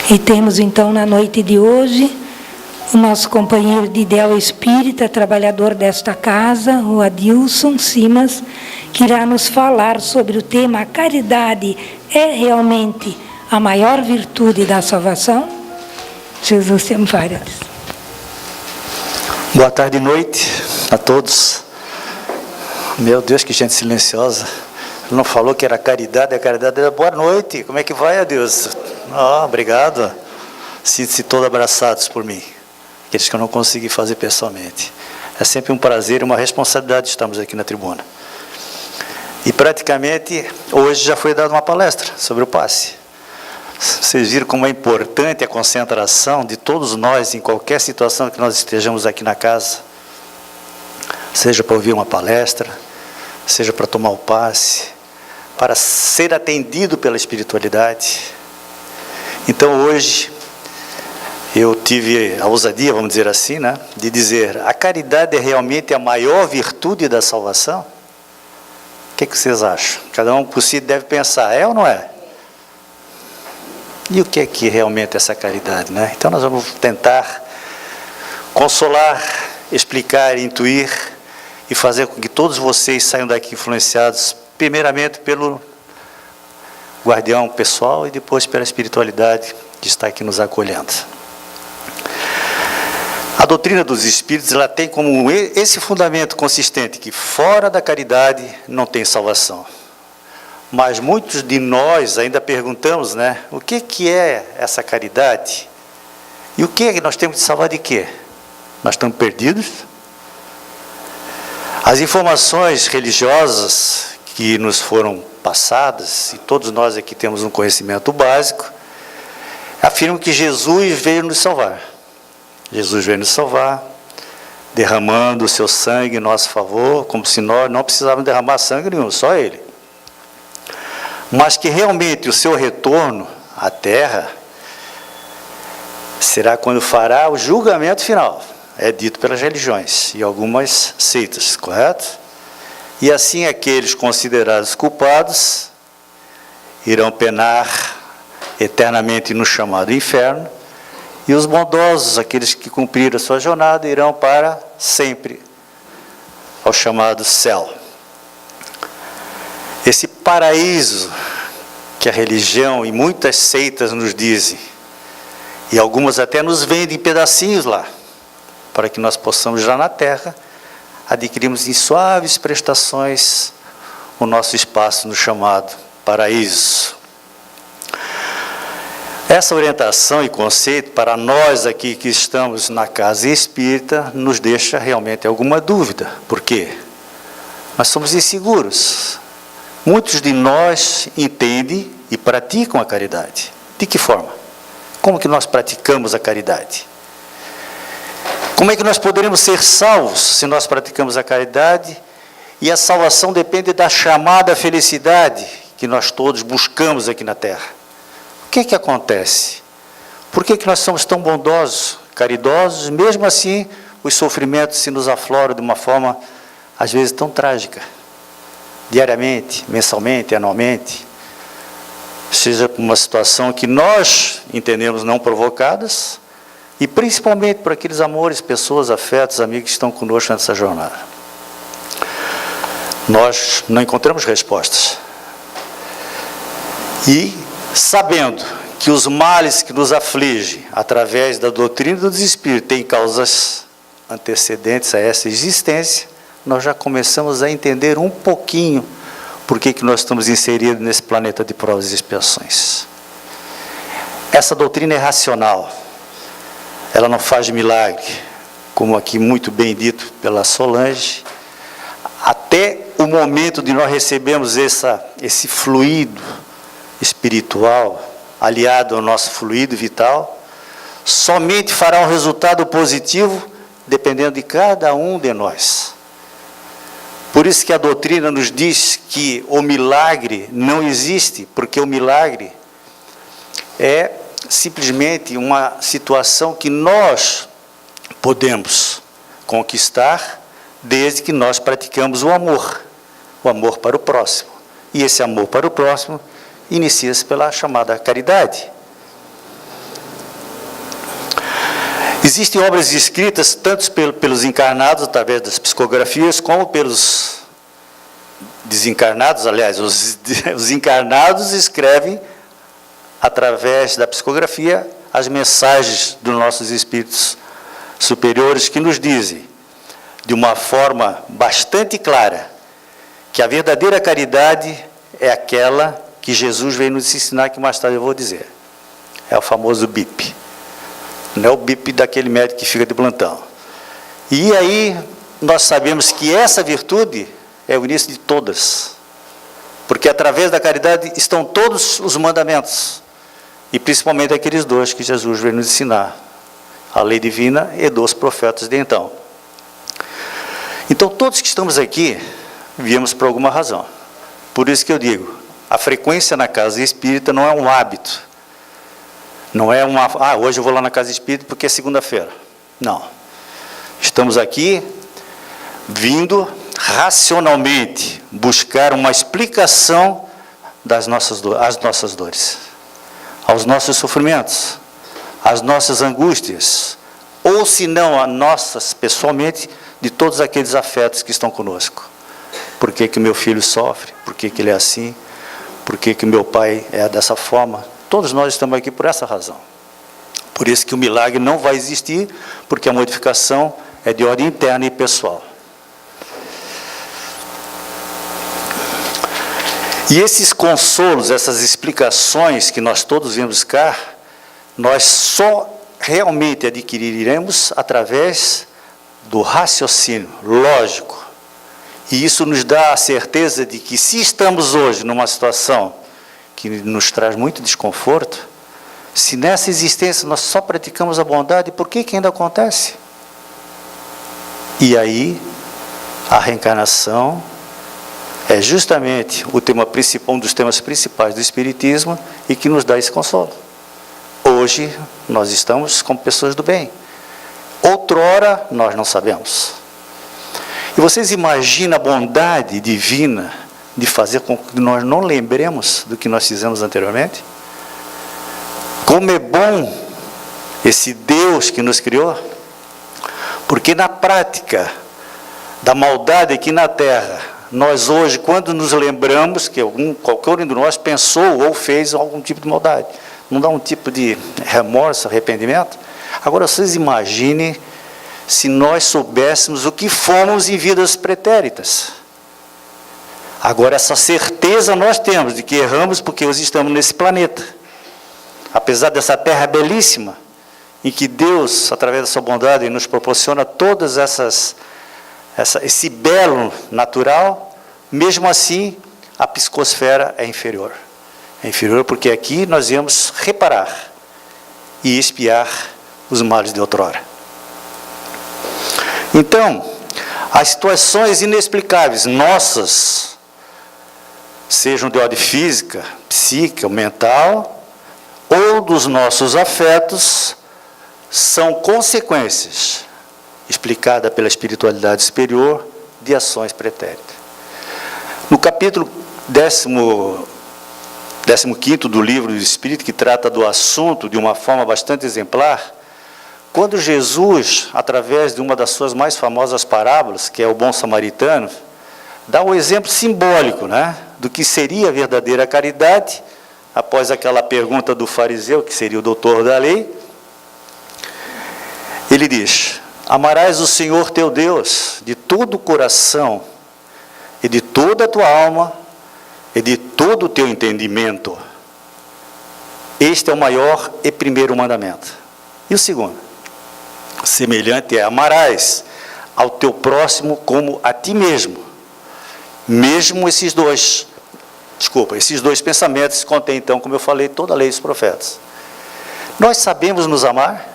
E temos então na noite de hoje o nosso companheiro de ideal espírita, trabalhador desta casa, o Adilson Simas, que irá nos falar sobre o tema: a caridade é realmente a maior virtude da salvação? Jesus te ampare. Boa tarde e noite a todos. Meu Deus, que gente silenciosa. Ele não falou que era caridade, a caridade era boa noite. Como é que vai, Deus? Obrigado. Sinto-se todos abraçados por mim, aqueles que eu não consegui fazer pessoalmente. É sempre um prazer e uma responsabilidade estarmos aqui na tribuna. E praticamente hoje já foi dada uma palestra sobre o passe. Vocês viram como é importante a concentração de todos nós em qualquer situação que nós estejamos aqui na casa, seja para ouvir uma palestra, seja para tomar o passe, para ser atendido pela espiritualidade. Então hoje eu tive a ousadia, vamos dizer assim, né, de dizer: a caridade é realmente a maior virtude da salvação? O que vocês acham? Cada um por si deve pensar, é ou não é? E o que é que realmente é essa caridade, né? Então nós vamos tentar consolar, explicar, intuir e fazer com que todos vocês saiam daqui influenciados, primeiramente pelo guardião pessoal e depois pela espiritualidade que está aqui nos acolhendo. A doutrina dos Espíritos, ela tem como esse fundamento consistente que fora da caridade não tem salvação. Mas muitos de nós ainda perguntamos, né, o que é essa caridade? E o que é que nós temos de salvar de quê? Nós estamos perdidos? As informações religiosas que nos foram passadas, e todos nós aqui temos um conhecimento básico, afirmam que Jesus veio nos salvar. Jesus veio nos salvar, derramando o seu sangue em nosso favor, como se nós não precisávamos derramar sangue nenhum, só Ele. Mas que realmente o seu retorno à Terra será quando fará o julgamento final. É dito pelas religiões e algumas seitas, correto? E assim aqueles considerados culpados irão penar eternamente no chamado inferno, e os bondosos, aqueles que cumpriram a sua jornada, irão para sempre ao chamado céu. Esse paraíso que a religião e muitas seitas nos dizem, e algumas até nos vendem em pedacinhos lá, para que nós possamos já na terra adquirirmos em suaves prestações o nosso espaço no chamado paraíso. Essa orientação e conceito, para nós aqui que estamos na casa espírita, nos deixa realmente alguma dúvida. Por quê? Nós somos inseguros. Muitos de nós entendem e praticam a caridade. De que forma? Como que nós praticamos a caridade? Como é que nós poderemos ser salvos se nós praticamos a caridade? E a salvação depende da chamada felicidade que nós todos buscamos aqui na Terra. O que é que acontece? Por que que nós somos tão bondosos, caridosos, mesmo assim os sofrimentos se nos afloram de uma forma, às vezes, tão trágica? Diariamente, mensalmente, anualmente, seja por uma situação que nós entendemos não provocadas, e principalmente por aqueles amores, pessoas, afetos, amigos que estão conosco nessa jornada. Nós não encontramos respostas. E, sabendo que os males que nos afligem, através da doutrina dos Espíritos, têm causas antecedentes a essa existência, nós já começamos a entender um pouquinho por que nós estamos inseridos nesse planeta de provas e expiações. Essa doutrina é racional, ela não faz milagre, como aqui muito bem dito pela Solange, até o momento de nós recebermos esse fluido espiritual, aliado ao nosso fluido vital, somente fará um resultado positivo, dependendo de cada um de nós. Por isso que a doutrina nos diz que o milagre não existe, porque o milagre é simplesmente uma situação que nós podemos conquistar desde que nós praticamos o amor para o próximo. E esse amor para o próximo inicia-se pela chamada caridade. Existem obras escritas tanto pelos encarnados, através das psicografias, como pelos desencarnados. Aliás, os encarnados escrevem, através da psicografia, as mensagens dos nossos espíritos superiores, que nos dizem, de uma forma bastante clara, que a verdadeira caridade é aquela que Jesus veio nos ensinar, que mais tarde eu vou dizer. É o famoso BIP. Não é o BIP daquele médico que fica de plantão. E aí, nós sabemos que essa virtude é o início de todas. Porque através da caridade estão todos os mandamentos. E principalmente aqueles dois que Jesus veio nos ensinar. A lei divina e dos profetas de então. Então, todos que estamos aqui, viemos por alguma razão. Por isso que eu digo, a frequência na casa espírita não é um hábito. Não é hoje eu vou lá na casa espírita porque é segunda-feira. Não. Estamos aqui vindo racionalmente buscar uma explicação às nossas dores, aos nossos sofrimentos, às nossas angústias, ou se não a nossas, pessoalmente, de todos aqueles afetos que estão conosco. Por que que meu filho sofre? Por que que ele é assim? Por que que meu pai é dessa forma? Todos nós estamos aqui por essa razão. Por isso que o milagre não vai existir, porque a modificação é de ordem interna e pessoal. E esses consolos, essas explicações que nós todos viemos buscar, nós só realmente adquiriremos através do raciocínio lógico. E isso nos dá a certeza de que, se estamos hoje numa situação que nos traz muito desconforto, se nessa existência nós só praticamos a bondade, por que ainda acontece? E aí, a reencarnação é justamente um dos temas principais do Espiritismo e que nos dá esse consolo. Hoje, nós estamos como pessoas do bem. Outrora, nós não sabemos. E vocês imaginam a bondade divina de fazer com que nós não lembremos do que nós fizemos anteriormente? Como é bom esse Deus que nos criou? Porque na prática da maldade aqui na Terra, nós hoje, quando nos lembramos que qualquer um de nós pensou ou fez algum tipo de maldade, não dá um tipo de remorso, arrependimento? Agora vocês imaginem se nós soubéssemos o que fomos em vidas pretéritas. Agora, essa certeza nós temos de que erramos porque hoje estamos nesse planeta. Apesar dessa terra belíssima, em que Deus, através da sua bondade, nos proporciona todas esse belo natural, mesmo assim, a psicosfera é inferior. É inferior porque aqui nós viemos reparar e expiar os males de outrora. Então, as situações inexplicáveis nossas, sejam de ordem física, psíquica, mental, ou dos nossos afetos, são consequências, explicadas pela espiritualidade superior, de ações pretéritas. No capítulo 15º do livro do Espírito, que trata do assunto de uma forma bastante exemplar, quando Jesus, através de uma das suas mais famosas parábolas, que é o bom samaritano, dá um exemplo simbólico, do que seria a verdadeira caridade, após aquela pergunta do fariseu, que seria o doutor da lei. Ele diz: amarás o Senhor teu Deus de todo o coração, e de toda a tua alma, e de todo o teu entendimento. Este é o maior e primeiro mandamento. E o segundo? Semelhante é: amarás ao teu próximo como a ti mesmo. Mesmo esses dois pensamentos contêm, então, como eu falei, toda a lei dos profetas. Nós sabemos nos amar?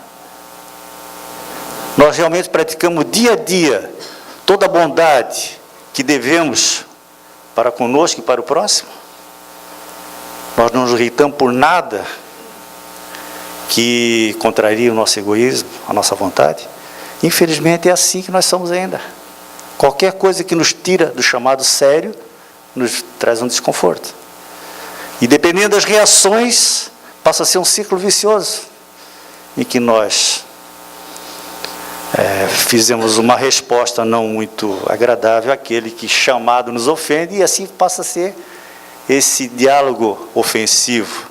Nós realmente praticamos dia a dia toda a bondade que devemos para conosco e para o próximo? Nós não nos irritamos por nada que contraria o nosso egoísmo, a nossa vontade? Infelizmente é assim que nós somos ainda. Qualquer coisa que nos tira do chamado sério, nos traz um desconforto. E dependendo das reações, passa a ser um ciclo vicioso, em que nós fizemos uma resposta não muito agradável àquele que chamado nos ofende, e assim passa a ser esse diálogo ofensivo,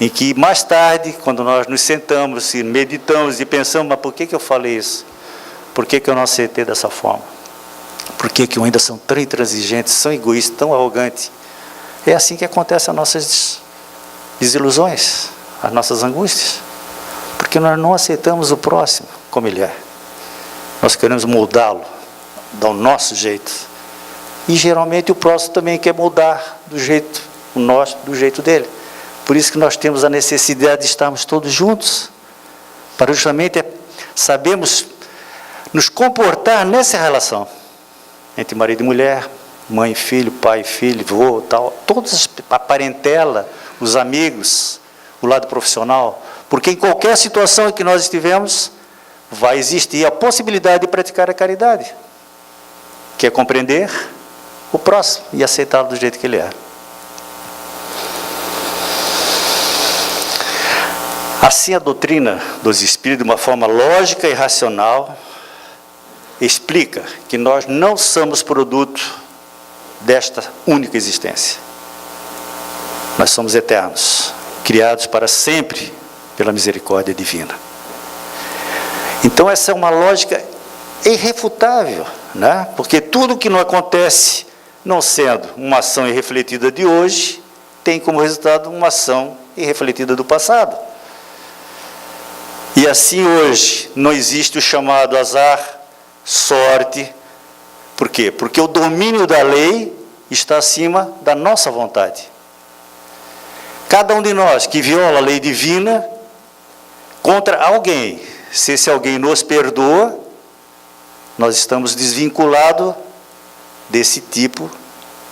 em que mais tarde, quando nós nos sentamos e meditamos e pensamos, mas por que eu falei isso? Por que eu não aceitei dessa forma? Por que eu ainda sou tão intransigente, tão egoísta, tão arrogante? É assim que acontecem as nossas desilusões, as nossas angústias, porque nós não aceitamos o próximo como ele é. Nós queremos moldá-lo do nosso jeito, e geralmente o próximo também quer moldar do jeito nosso, do jeito dele. Por isso que nós temos a necessidade de estarmos todos juntos, para justamente sabermos nos comportar nessa relação entre marido e mulher, mãe e filho, pai e filho, vô, tal, todas a parentela, os amigos, o lado profissional, porque em qualquer situação em que nós estivemos, vai existir a possibilidade de praticar a caridade, que é compreender o próximo e aceitá-lo do jeito que ele é. Assim, a doutrina dos Espíritos, de uma forma lógica e racional, explica que nós não somos produto desta única existência. Nós somos eternos, criados para sempre pela misericórdia divina. Então essa é uma lógica irrefutável, né? Porque tudo que não acontece, não sendo uma ação irrefletida de hoje, tem como resultado uma ação irrefletida do passado. E assim hoje não existe o chamado azar, sorte. Por quê? Porque o domínio da lei está acima da nossa vontade. Cada um de nós que viola a lei divina contra alguém, se esse alguém nos perdoa, nós estamos desvinculados desse tipo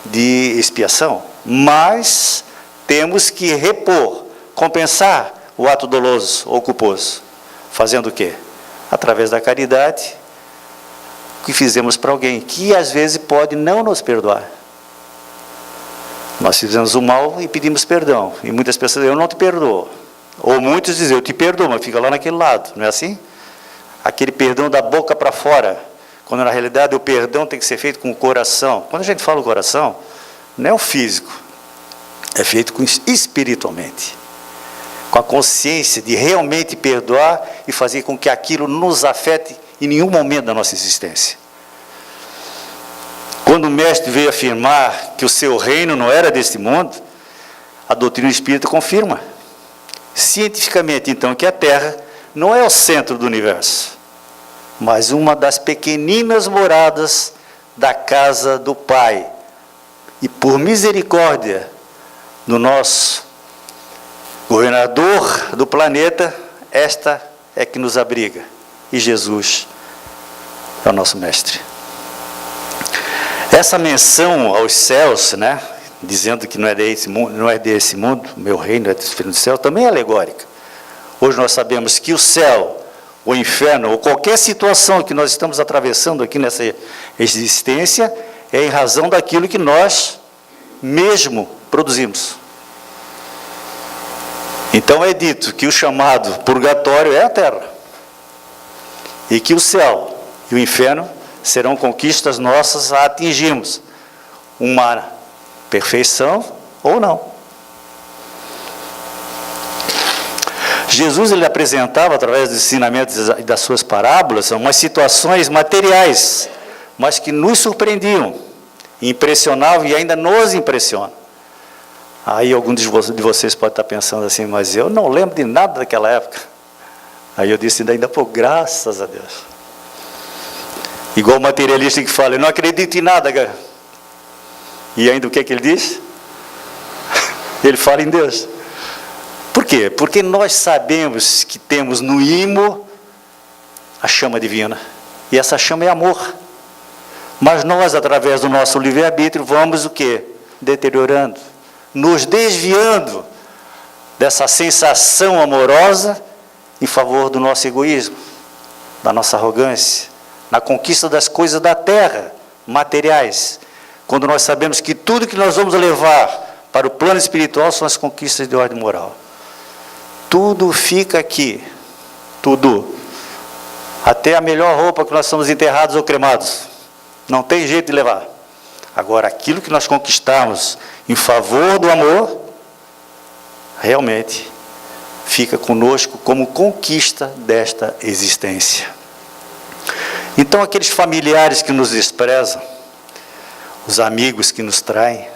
de expiação. Mas temos que repor, compensar o ato doloso ou culposo. Fazendo o quê? Através da caridade que fizemos para alguém, que às vezes pode não nos perdoar. Nós fizemos o mal e pedimos perdão. E muitas pessoas dizem, eu não te perdoo. Ou muitos dizem, eu te perdoo, mas fica lá naquele lado. Não é assim? Aquele perdão da boca para fora. Quando na realidade o perdão tem que ser feito com o coração. Quando a gente fala o coração, não é o físico. É feito espiritualmente. Com a consciência de realmente perdoar e fazer com que aquilo nos afete em nenhum momento da nossa existência. Quando o mestre veio afirmar que o seu reino não era deste mundo, a doutrina espírita confirma, cientificamente então, que a Terra não é o centro do universo, mas uma das pequeninas moradas da casa do Pai. E por misericórdia do nosso governador do planeta, esta é que nos abriga. E Jesus é o nosso mestre. Essa menção aos céus, né, dizendo que não é desse mundo, o meu reino é do céu, também é alegórica. Hoje nós sabemos que o céu, o inferno, ou qualquer situação que nós estamos atravessando aqui nessa existência, é em razão daquilo que nós mesmo produzimos. Então é dito que o chamado purgatório é a terra, e que o céu e o inferno serão conquistas nossas a atingirmos uma perfeição ou não. Jesus ele apresentava, através dos ensinamentos e das suas parábolas, umas situações materiais, mas que nos surpreendiam, impressionavam e ainda nos impressionam. Aí algum de vocês pode estar pensando assim, mas eu não lembro de nada daquela época. Aí eu disse, ainda por graças a Deus. Igual o materialista que fala, eu não acredito em nada. E ainda o que é que ele diz? Ele fala em Deus. Por quê? Porque nós sabemos que temos no imo a chama divina. E essa chama é amor. Mas nós, através do nosso livre-arbítrio, vamos o quê? Deteriorando. Nos desviando dessa sensação amorosa em favor do nosso egoísmo, da nossa arrogância, na conquista das coisas da terra, materiais, quando nós sabemos que tudo que nós vamos levar para o plano espiritual são as conquistas de ordem moral. Tudo fica aqui, tudo. Até a melhor roupa que nós somos enterrados ou cremados, não tem jeito de levar. Agora, aquilo que nós conquistamos em favor do amor, realmente fica conosco como conquista desta existência. Então, aqueles familiares que nos desprezam, os amigos que nos traem,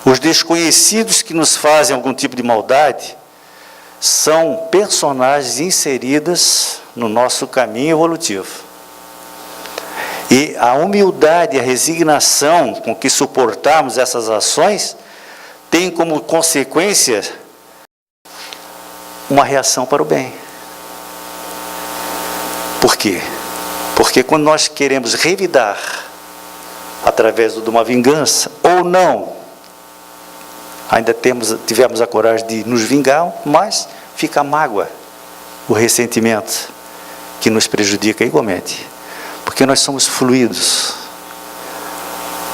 os desconhecidos que nos fazem algum tipo de maldade, são personagens inseridas no nosso caminho evolutivo. E a humildade e a resignação com que suportamos essas ações tem como consequência uma reação para o bem. Por quê? Porque quando nós queremos revidar através de uma vingança, ou não, ainda tivemos a coragem de nos vingar, mas fica a mágoa, o ressentimento, que nos prejudica igualmente. Porque nós somos fluidos.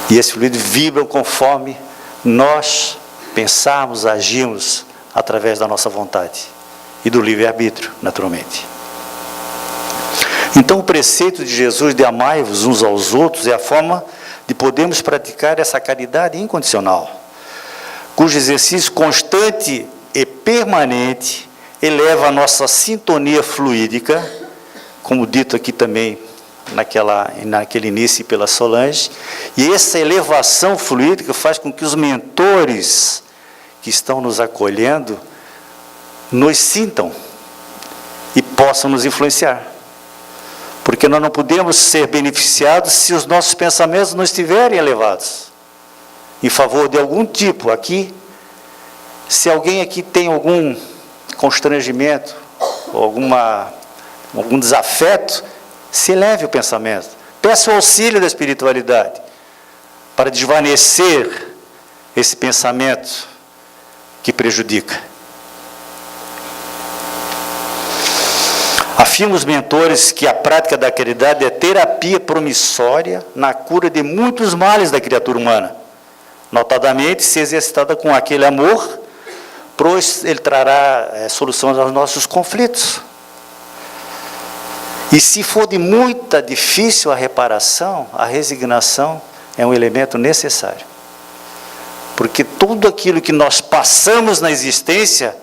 E esse fluido vibra conforme nós pensarmos, agimos através da nossa vontade. E do livre-arbítrio, naturalmente. Então o preceito de Jesus de amai-vos uns aos outros é a forma de podermos praticar essa caridade incondicional, cujo exercício constante e permanente eleva a nossa sintonia fluídica, como dito aqui também naquele início pela Solange, e essa elevação fluídica faz com que os mentores que estão nos acolhendo nos sintam e possam nos influenciar. Porque nós não podemos ser beneficiados se os nossos pensamentos não estiverem elevados em favor de algum tipo. Aqui, se alguém aqui tem algum constrangimento, ou algum desafeto, se eleve o pensamento. Peça o auxílio da espiritualidade para desvanecer esse pensamento que prejudica. Afirmam os mentores que a prática da caridade é terapia promissória na cura de muitos males da criatura humana, notadamente se exercitada com aquele amor, pois ele trará soluções aos nossos conflitos. E se for de muita difícil a reparação, a resignação é um elemento necessário. Porque tudo aquilo que nós passamos na existência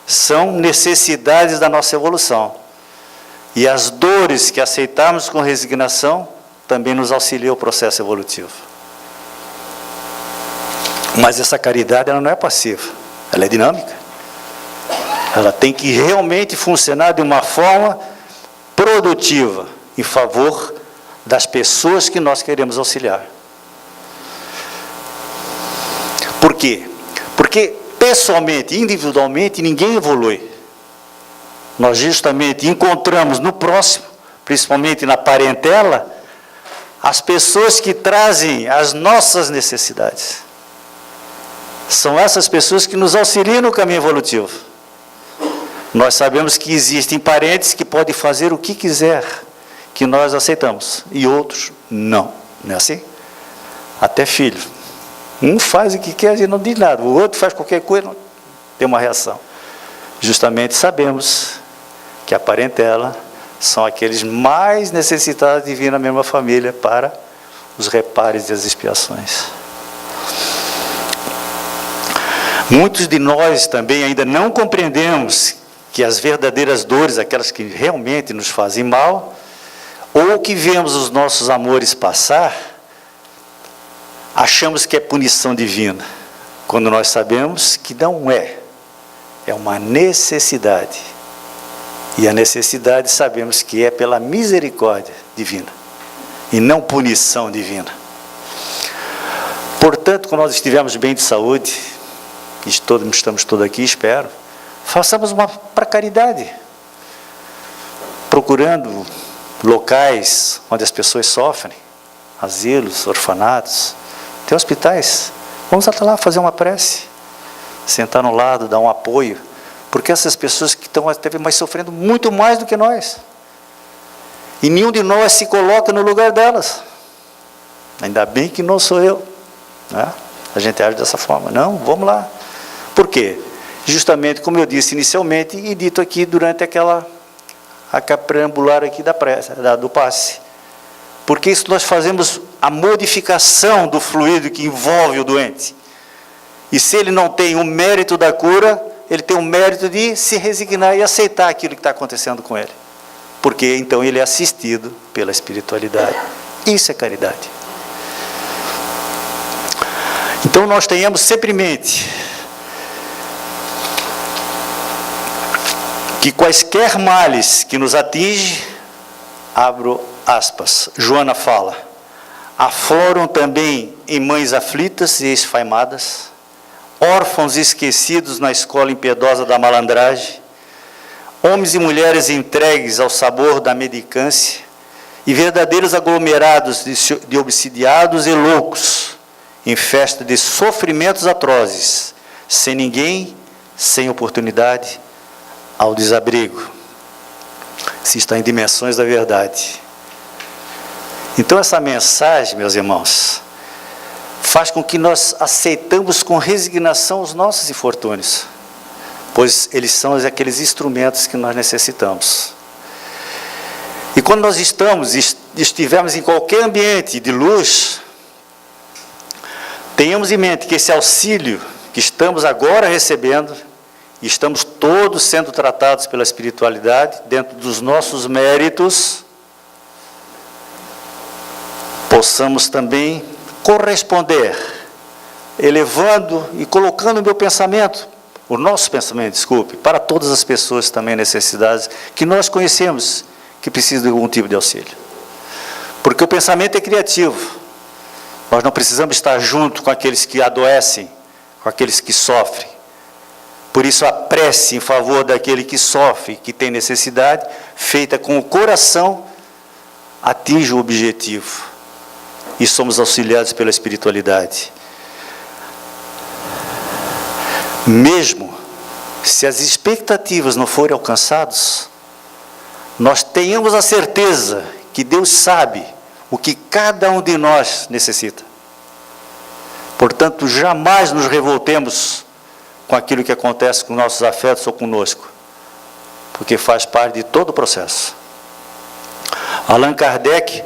são necessidades da nossa evolução. E as dores que aceitamos com resignação também nos auxiliam o processo evolutivo. Mas essa caridade ela não é passiva, ela é dinâmica. Ela tem que realmente funcionar de uma forma produtiva em favor das pessoas que nós queremos auxiliar. Por quê? Porque pessoalmente, individualmente, ninguém evolui. Nós justamente encontramos no próximo, principalmente na parentela, as pessoas que trazem as nossas necessidades. São essas pessoas que nos auxiliam no caminho evolutivo. Nós sabemos que existem parentes que podem fazer o que quiser, que nós aceitamos, e outros não. Não é assim? Até filho. Um faz o que quer e não diz nada, o outro faz qualquer coisa, não tem uma reação. Justamente sabemos que a parentela são aqueles mais necessitados de vir na mesma família para os reparos e as expiações. Muitos de nós também ainda não compreendemos que as verdadeiras dores, aquelas que realmente nos fazem mal, ou que vemos os nossos amores passar, achamos que é punição divina, quando nós sabemos que não é. É uma necessidade. E a necessidade sabemos que é pela misericórdia divina, e não punição divina. Portanto, quando nós estivermos bem de saúde, e estamos todos aqui, espero, façamos uma para caridade, procurando locais onde as pessoas sofrem, asilos, orfanatos, tem hospitais. Vamos até lá fazer uma prece, sentar no lado, dar um apoio, porque essas pessoas que estão até mais sofrendo muito mais do que nós, e nenhum de nós se coloca no lugar delas. Ainda bem que não sou eu, né? A gente age dessa forma. Não, vamos lá. Por quê? Justamente como eu disse inicialmente e dito aqui durante a preambular aqui do passe. Porque isso nós fazemos a modificação do fluido que envolve o doente. E se ele não tem o mérito da cura, ele tem o mérito de se resignar e aceitar aquilo que está acontecendo com ele. Porque então ele é assistido pela espiritualidade. Isso é caridade. Então nós tenhamos sempre em mente que quaisquer males que nos atingem, abro aspas, Joana fala, afloram também em mães aflitas e esfaimadas, órfãos esquecidos na escola impiedosa da malandragem, homens e mulheres entregues ao sabor da mendicância e verdadeiros aglomerados de obsidiados e loucos em festa de sofrimentos atrozes, sem ninguém, sem oportunidade, ao desabrigo. Se está em dimensões da verdade. Então essa mensagem, meus irmãos, faz com que nós aceitamos com resignação os nossos infortúnios, pois eles são aqueles instrumentos que nós necessitamos. E quando nós estivermos em qualquer ambiente de luz, tenhamos em mente que esse auxílio que estamos agora recebendo, e estamos todos sendo tratados pela espiritualidade, dentro dos nossos méritos, possamos também corresponder, elevando e colocando o meu pensamento, o nosso pensamento, desculpe, para todas as pessoas também necessitadas, que nós conhecemos, que precisam de algum tipo de auxílio. Porque o pensamento é criativo. Nós não precisamos estar junto com aqueles que adoecem, com aqueles que sofrem. Por isso a prece em favor daquele que sofre, que tem necessidade, feita com o coração, atinge o objetivo. E somos auxiliados pela espiritualidade. Mesmo se as expectativas não forem alcançadas, nós tenhamos a certeza que Deus sabe o que cada um de nós necessita. Portanto, jamais nos revoltemos com aquilo que acontece com nossos afetos ou conosco, porque faz parte de todo o processo. Allan Kardec,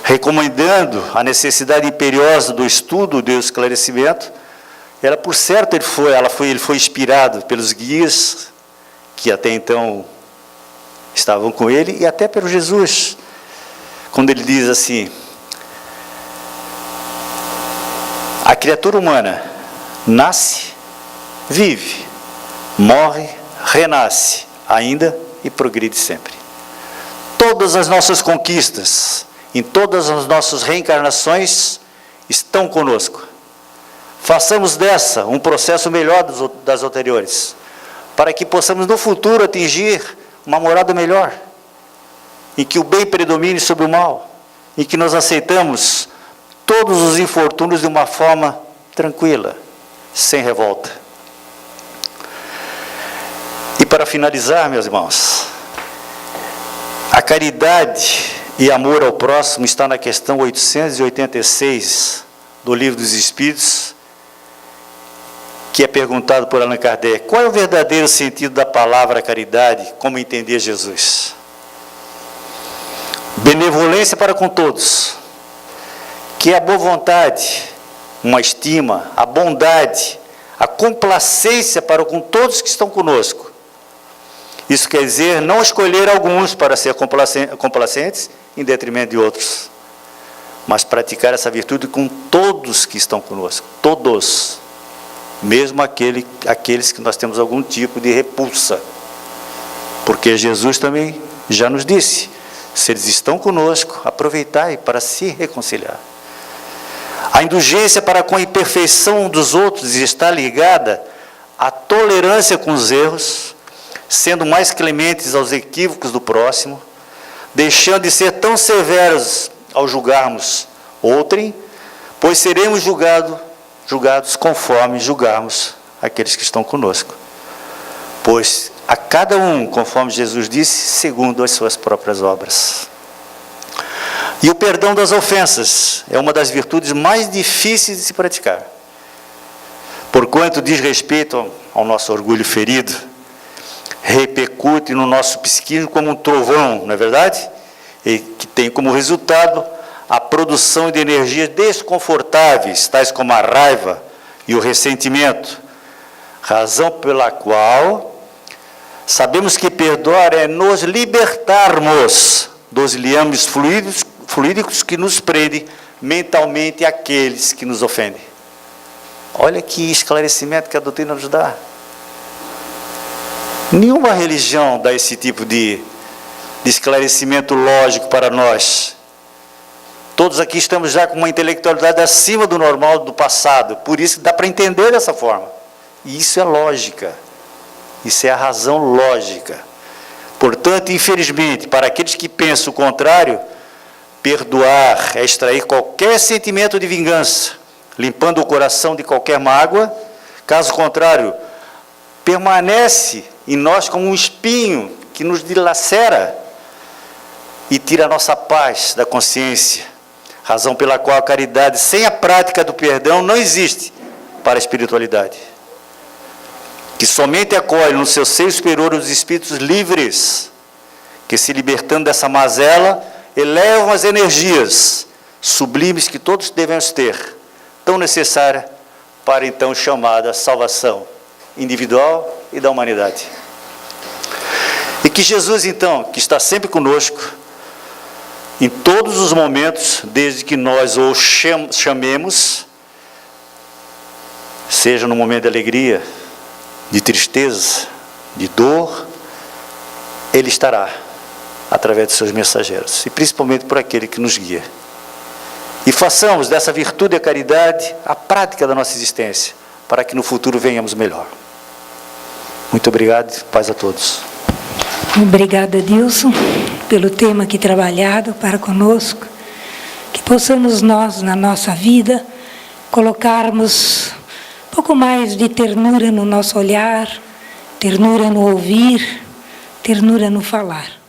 recomendando a necessidade imperiosa do estudo, do esclarecimento, ela, por certo, ele foi inspirado pelos guias que até então estavam com ele, e até pelo Jesus, quando ele diz assim: a criatura humana nasce, vive, morre, renasce, ainda e progride sempre. Todas as nossas conquistas, em todas as nossas reencarnações, estão conosco. Façamos dessa um processo melhor das anteriores, para que possamos no futuro atingir uma morada melhor, em que o bem predomine sobre o mal, em que nós aceitamos todos os infortúnios de uma forma tranquila, sem revolta. E para finalizar, meus irmãos, a caridade e amor ao próximo está na questão 886 do Livro dos Espíritos, que é perguntado por Allan Kardec: qual é o verdadeiro sentido da palavra caridade, como entender Jesus? Benevolência para com todos, que é a boa vontade, uma estima, a bondade, a complacência para com todos que estão conosco. Isso quer dizer não escolher alguns para ser complacentes em detrimento de outros, mas praticar essa virtude com todos que estão conosco, todos, mesmo aqueles que nós temos algum tipo de repulsa, porque Jesus também já nos disse: se eles estão conosco, aproveitai para se reconciliar. A indulgência para com a imperfeição dos outros está ligada à tolerância com os erros, sendo mais clementes aos equívocos do próximo, deixando de ser tão severos ao julgarmos outrem, pois seremos julgados conforme julgarmos aqueles que estão conosco. Pois a cada um, conforme Jesus disse, segundo as suas próprias obras. E o perdão das ofensas é uma das virtudes mais difíceis de se praticar, porquanto diz respeito ao nosso orgulho ferido, repercute no nosso psiquismo como um trovão, não é verdade? E que tem como resultado a produção de energias desconfortáveis, tais como a raiva e o ressentimento, razão pela qual sabemos que perdoar é nos libertarmos dos liames fluídicos que nos prendem mentalmente àqueles que nos ofendem. Olha que esclarecimento que a doutrina nos dá. Nenhuma religião dá esse tipo de esclarecimento lógico para nós. Todos aqui estamos já com uma intelectualidade acima do normal do passado, por isso dá para entender dessa forma. E isso é lógica, isso é a razão lógica. Portanto, infelizmente, para aqueles que pensam o contrário, perdoar é extrair qualquer sentimento de vingança, limpando o coração de qualquer mágoa. Caso contrário, permanece em nós como um espinho que nos dilacera e tira a nossa paz da consciência, razão pela qual a caridade sem a prática do perdão não existe para a espiritualidade, que somente acolhe no seu seio superior os espíritos livres, que se libertando dessa mazela, elevam as energias sublimes que todos devemos ter, tão necessária para então chamada salvação individual e da humanidade. E que Jesus então, que está sempre conosco, em todos os momentos, desde que nós o chamemos, seja no momento de alegria, de tristeza, de dor, Ele estará através de seus mensageiros, e principalmente por aquele que nos guia. E façamos dessa virtude e a caridade a prática da nossa existência, para que no futuro venhamos melhor. Muito obrigado, paz a todos. Obrigada, Adilson, pelo tema aqui trabalhado para conosco, que possamos nós, na nossa vida, colocarmos um pouco mais de ternura no nosso olhar, ternura no ouvir, ternura no falar.